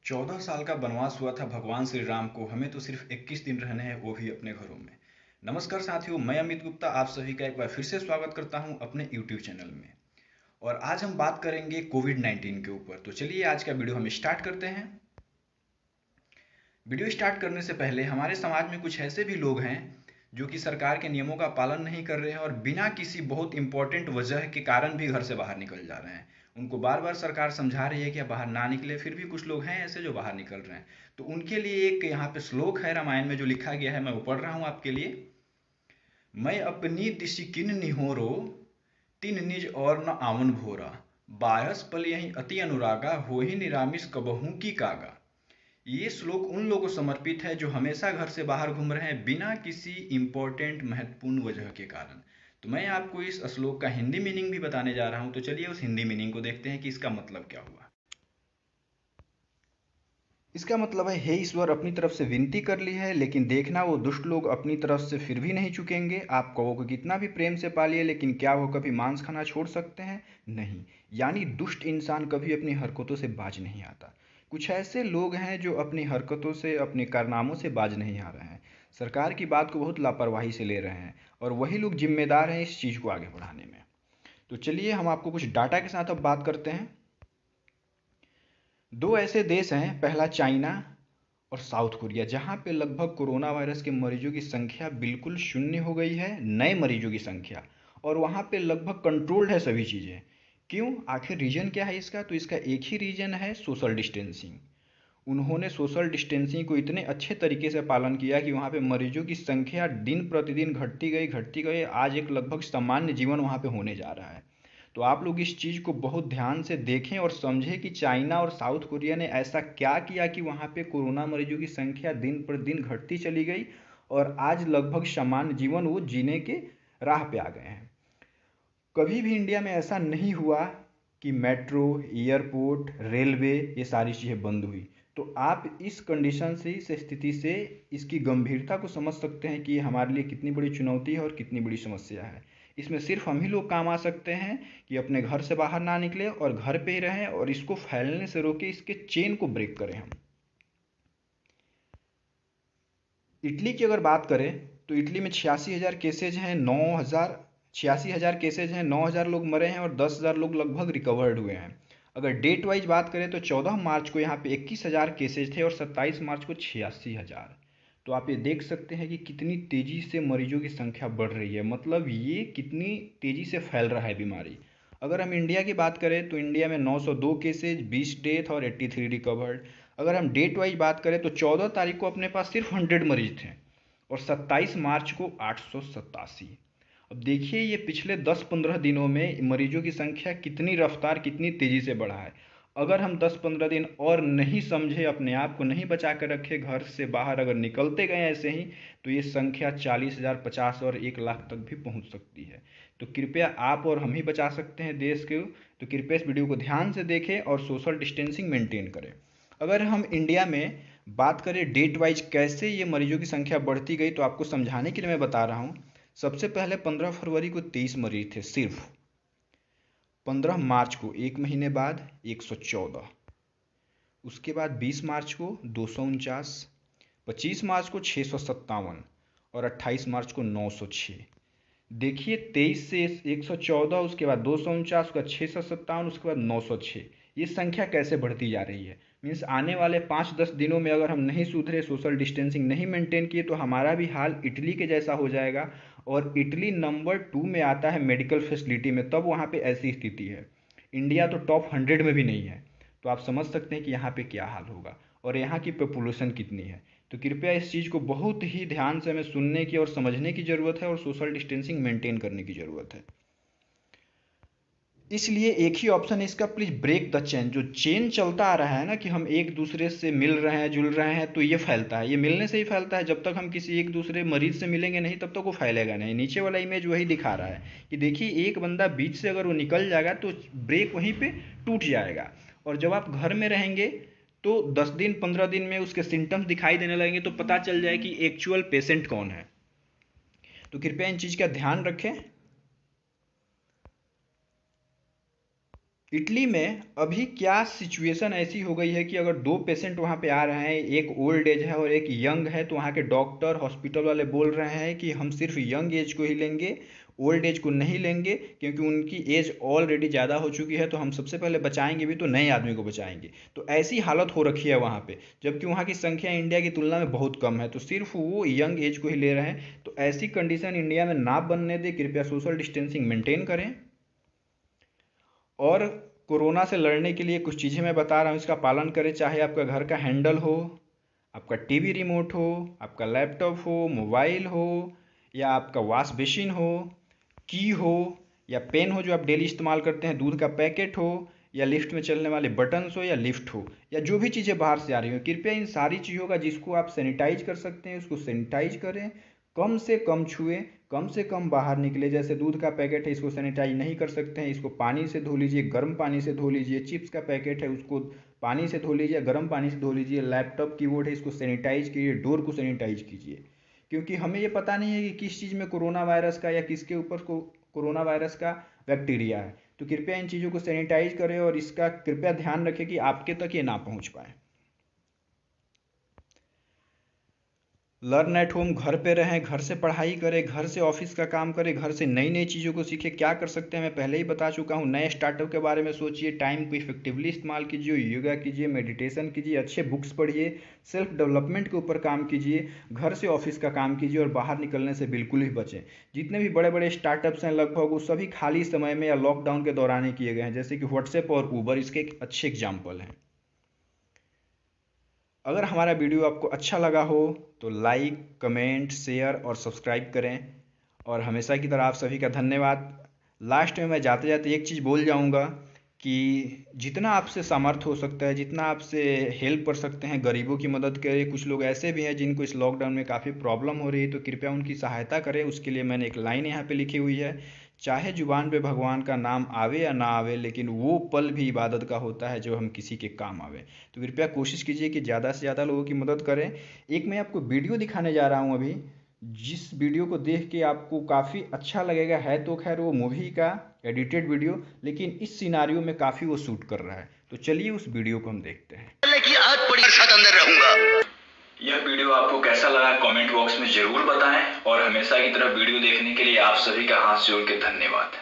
14 साल का वनवास हुआ था भगवान श्री राम को। हमें तो सिर्फ 21 दिन रहने हैं, वो भी अपने घरों में। नमस्कार साथियों, मैं अमित गुप्ता आप सभी का एक बार फिर से स्वागत करता हूं अपने यूट्यूब चैनल में। और आज हम बात करेंगे कोविड-19 के ऊपर। तो चलिए आज का वीडियो हम स्टार्ट करते हैं। वीडियो स्टार्ट करने से पहले हमारे समाज में कुछ ऐसे भी लोग हैं जो कि सरकार के नियमों का पालन नहीं कर रहे हैं और बिना किसी बहुत इंपॉर्टेंट वजह के कारण भी घर से बाहर निकल जा रहे हैं। उनको बार बार सरकार समझा रही है कि आप बाहर ना निकले, फिर भी कुछ लोग हैं ऐसे जो बाहर निकल रहे हैं। तो उनके लिए एक यहाँ पे श्लोक है रामायण में जो लिखा गया है, मैं वो पढ़ रहा हूँ आपके लिए। मैं अपनी दिशि किन निहोरो, तिन निज और न आवन भोरा, बायस पल यही अति अनुरागा, हो ही निरामिस कबहू की कागा। ये श्लोक उन लोगों को समर्पित है जो हमेशा घर से बाहर घूम रहे हैं बिना किसी इम्पोर्टेंट महत्वपूर्ण वजह के कारण। तो मैं आपको इस श्लोक का हिंदी मीनिंग भी बताने जा रहा हूं। तो चलिए उस हिंदी मीनिंग को देखते हैं कि इसका मतलब क्या हुआ। इसका मतलब है, हे ईश्वर, अपनी तरफ से विनती कर ली है, लेकिन देखना वो दुष्ट लोग अपनी तरफ से फिर भी नहीं चुकेंगे। आप कौओं को कितना भी प्रेम से पालिए, लेकिन क्या वो कभी मांस खाना छोड़ सकते हैं? नहीं। यानी दुष्ट इंसान कभी अपनी हरकतों से बाज नहीं आता। कुछ ऐसे लोग हैं जो अपनी हरकतों से, अपने कारनामों से बाज नहीं आ रहे हैं, सरकार की बात को बहुत लापरवाही से ले रहे हैं, और वही लोग जिम्मेदार हैं इस चीज़ को आगे बढ़ाने में। तो चलिए हम आपको कुछ डाटा के साथ अब बात करते हैं। दो ऐसे देश हैं, पहला चाइना और साउथ कोरिया, जहां पे लगभग कोरोना वायरस के मरीजों की संख्या बिल्कुल शून्य हो गई है, नए मरीजों की संख्या। और वहां पे लगभग कंट्रोल्ड है सभी चीज़ें। क्यों? आखिर रीजन क्या है इसका? तो इसका एक ही रीजन है, सोशल डिस्टेंसिंग। उन्होंने सोशल डिस्टेंसिंग को इतने अच्छे तरीके से पालन किया कि वहाँ पे मरीजों की संख्या दिन प्रतिदिन घटती गई। आज एक लगभग सामान्य जीवन वहाँ पे होने जा रहा है। तो आप लोग इस चीज़ को बहुत ध्यान से देखें और समझें कि चाइना और साउथ कोरिया ने ऐसा क्या किया कि वहाँ पे कोरोना मरीजों की संख्या दिन पर दिन घटती चली गई और आज लगभग सामान्य जीवन वो जीने के राह पे आ गए हैं। कभी भी इंडिया में ऐसा नहीं हुआ कि मेट्रो, एयरपोर्ट, रेलवे, ये सारी चीज़ें बंद हुई। तो आप इस कंडीशन से, इस स्थिति से इसकी गंभीरता को समझ सकते हैं कि ये हमारे लिए कितनी बड़ी चुनौती है और कितनी बड़ी समस्या है। इसमें सिर्फ हम ही लोग काम आ सकते हैं कि अपने घर से बाहर ना निकले और घर पे ही रहें और इसको फैलने से रोके, इसके चेन को ब्रेक करें हम। इटली की अगर बात करें तो इटली में 86,000 केसेज हैं, 9,000 लोग मरे हैं और 10,000 लोग लगभग रिकवर्ड हुए हैं। अगर डेट वाइज बात करें तो 14 मार्च को यहाँ पे 21,000 केसेज थे और 27 मार्च को 86,000। तो आप ये देख सकते हैं कि कितनी तेज़ी से मरीजों की संख्या बढ़ रही है, मतलब ये कितनी तेज़ी से फैल रहा है बीमारी। अगर हम इंडिया की बात करें तो इंडिया में 902 केसेज, 20 डेथ और 83 रिकवर्ड। अगर हम डेट वाइज बात करें तो 14 तारीख को अपने पास सिर्फ 100 मरीज थे और 27 मार्च को 887। अब देखिए ये पिछले 10-15 दिनों में मरीजों की संख्या कितनी रफ्तार, कितनी तेज़ी से बढ़ा है। अगर हम 10-15 दिन और नहीं समझे, अपने आप को नहीं बचा कर रखे, घर से बाहर अगर निकलते गए ऐसे ही, तो ये संख्या 40,000, 50 और 1 लाख तक भी पहुंच सकती है। तो कृपया आप और हम ही बचा सकते हैं देश को। तो कृपया इस वीडियो को ध्यान से देखें और सोशल डिस्टेंसिंग मेंटेन करें। अगर हम इंडिया में बात करें डेट वाइज कैसे ये मरीजों की संख्या बढ़ती गई, तो आपको समझाने के लिए मैं बता रहा हूँ। सबसे पहले 15 फरवरी को 23 मरीज थे सिर्फ। 15 मार्च को, एक महीने बाद, 114। उसके बाद 20 मार्च को 249, 25 मार्च को 657 और 28 मार्च को 906। देखिए 23 से 114, उसके बाद 249, उसके बाद 657, उसके बाद 906। ये संख्या कैसे बढ़ती जा रही है? मीन्स आने वाले 5-10 दिनों में अगर हम नहीं सुधरे, सोशल डिस्टेंसिंग नहीं मेंटेन किए, तो हमारा भी हाल इटली के जैसा हो जाएगा। और इटली नंबर 2 में आता है मेडिकल फैसिलिटी में, तब वहाँ पे ऐसी स्थिति है। इंडिया तो टॉप 100 में भी नहीं है। तो आप समझ सकते हैं कि यहाँ पे क्या हाल होगा और यहाँ की पॉपुलेशन कितनी है। तो कृपया इस चीज़ को बहुत ही ध्यान से हमें सुनने की और समझने की ज़रूरत है और सोशल डिस्टेंसिंग मेंटेन करने की ज़रूरत है। इसलिए एक ही ऑप्शन है इसका, प्लीज़ ब्रेक द चेन। जो चेन चलता आ रहा है ना कि हम एक दूसरे से मिल रहे हैं, जुल रहे हैं, तो ये फैलता है, ये मिलने से ही फैलता है। जब तक हम किसी एक दूसरे मरीज से मिलेंगे नहीं, तब तक वो फैलेगा नहीं। नीचे वाला इमेज वही दिखा रहा है कि देखिए एक बंदा बीच से अगर वो निकल जाएगा तो ब्रेक वहीं पे टूट जाएगा। और जब आप घर में रहेंगे तो 10 दिन 15 दिन में उसके सिम्टम्स दिखाई देने लगेंगे, तो पता चल जाए कि एक्चुअल पेशेंट कौन है। तो कृपया इन चीज़ का ध्यान रखें। इटली में अभी क्या सिचुएशन ऐसी हो गई है कि अगर दो पेशेंट वहाँ पे आ रहे हैं, एक ओल्ड एज है और एक यंग है, तो वहाँ के डॉक्टर हॉस्पिटल वाले बोल रहे हैं कि हम सिर्फ यंग एज को ही लेंगे, ओल्ड एज को नहीं लेंगे, क्योंकि उनकी एज ऑलरेडी ज़्यादा हो चुकी है, तो हम सबसे पहले बचाएंगे भी तो नए आदमी को बचाएंगे। तो ऐसी हालत हो रखी है वहाँ पे, जबकि वहाँ की संख्या इंडिया की तुलना में बहुत कम है, तो सिर्फ वो यंग एज को ही ले रहे हैं। तो ऐसी कंडीशन इंडिया में ना बनने दे, कृपया सोशल डिस्टेंसिंग मेंटेन करें। और कोरोना से लड़ने के लिए कुछ चीज़ें मैं बता रहा हूँ, इसका पालन करें। चाहे आपका घर का हैंडल हो, आपका टीवी रिमोट हो, आपका लैपटॉप हो, मोबाइल हो, या आपका वॉश बेसिन हो, की हो, या पेन हो जो आप डेली इस्तेमाल करते हैं, दूध का पैकेट हो, या लिफ्ट में चलने वाले बटन्स हो, या लिफ्ट हो, या जो भी चीज़ें बाहर से आ रही हो, कृपया इन सारी चीज़ों का जिसको आप सैनिटाइज कर सकते हैं उसको सैनिटाइज करें। कम से कम छुएं, कम से कम बाहर निकले। जैसे दूध का पैकेट है, इसको सैनिटाइज नहीं कर सकते हैं, इसको पानी से धो लीजिए, गर्म पानी से धो लीजिए। चिप्स का पैकेट है, उसको पानी से धो लीजिए, गर्म पानी से धो लीजिए। लैपटॉप कीबोर्ड है, इसको सैनिटाइज कीजिए, डोर को सैनिटाइज कीजिए। क्योंकि हमें ये पता नहीं है कि किस चीज़ में कोरोना वायरस का या किसके ऊपर कोरोना वायरस का बैक्टीरिया है। तो कृपया इन चीज़ों को सैनिटाइज करें और इसका कृपया ध्यान रखें कि आपके तक ये ना पहुंच पाए। लर्न एट होम, घर पे रहें, घर से पढ़ाई करें, घर से ऑफिस का काम करें, घर से नई नई चीज़ों को सीखें। क्या कर सकते हैं मैं पहले ही बता चुका हूँ। नए स्टार्टअप के बारे में सोचिए, टाइम को इफेक्टिवली इस्तेमाल कीजिए, योगा कीजिए, मेडिटेशन कीजिए, अच्छे बुक्स पढ़िए, सेल्फ डेवलपमेंट के ऊपर काम कीजिए, घर से ऑफिस का काम कीजिए और बाहर निकलने से बिल्कुल ही बचें। जितने भी बड़े बड़े स्टार्टअप्स हैं लगभग वो सभी खाली समय में या लॉकडाउन के दौरान ही किए गए हैं, जैसे कि व्हाट्सएप और ऊबर इसके एक अच्छे एग्जाम्पल हैं। अगर हमारा वीडियो आपको अच्छा लगा हो तो लाइक, कमेंट, शेयर और सब्सक्राइब करें। और हमेशा की तरह आप सभी का धन्यवाद। लास्ट में मैं जाते जाते एक चीज़ बोल जाऊंगा कि जितना आपसे सामर्थ्य हो सकता है, जितना आपसे हेल्प कर सकते हैं, गरीबों की मदद करें। कुछ लोग ऐसे भी हैं जिनको इस लॉकडाउन में काफ़ी प्रॉब्लम हो रही है, तो कृपया उनकी सहायता करें। उसके लिए मैंने एक लाइन यहाँ पे लिखी हुई है, चाहे जुबान पे भगवान का नाम आवे या ना आवे, लेकिन वो पल भी इबादत का होता है जो हम किसी के काम आवे। तो कृपया कोशिश कीजिए कि ज़्यादा से ज़्यादा लोगों की मदद करें। एक मैं आपको वीडियो दिखाने जा रहा हूँ अभी, जिस वीडियो को देख के आपको काफ़ी अच्छा लगेगा। है तो खैर वो मूवी का एडिटेड वीडियो, लेकिन इस सिनारियो में काफ़ी वो शूट कर रहा है। तो चलिए उस वीडियो को हम देखते हैं। कि आज बड़ी साथ अंदर रहूंगा। यह वीडियो आपको कैसा लगा कमेंट बॉक्स में जरूर बताएं और हमेशा की तरह वीडियो देखने के लिए आप सभी का हाथ जोड़ के धन्यवाद।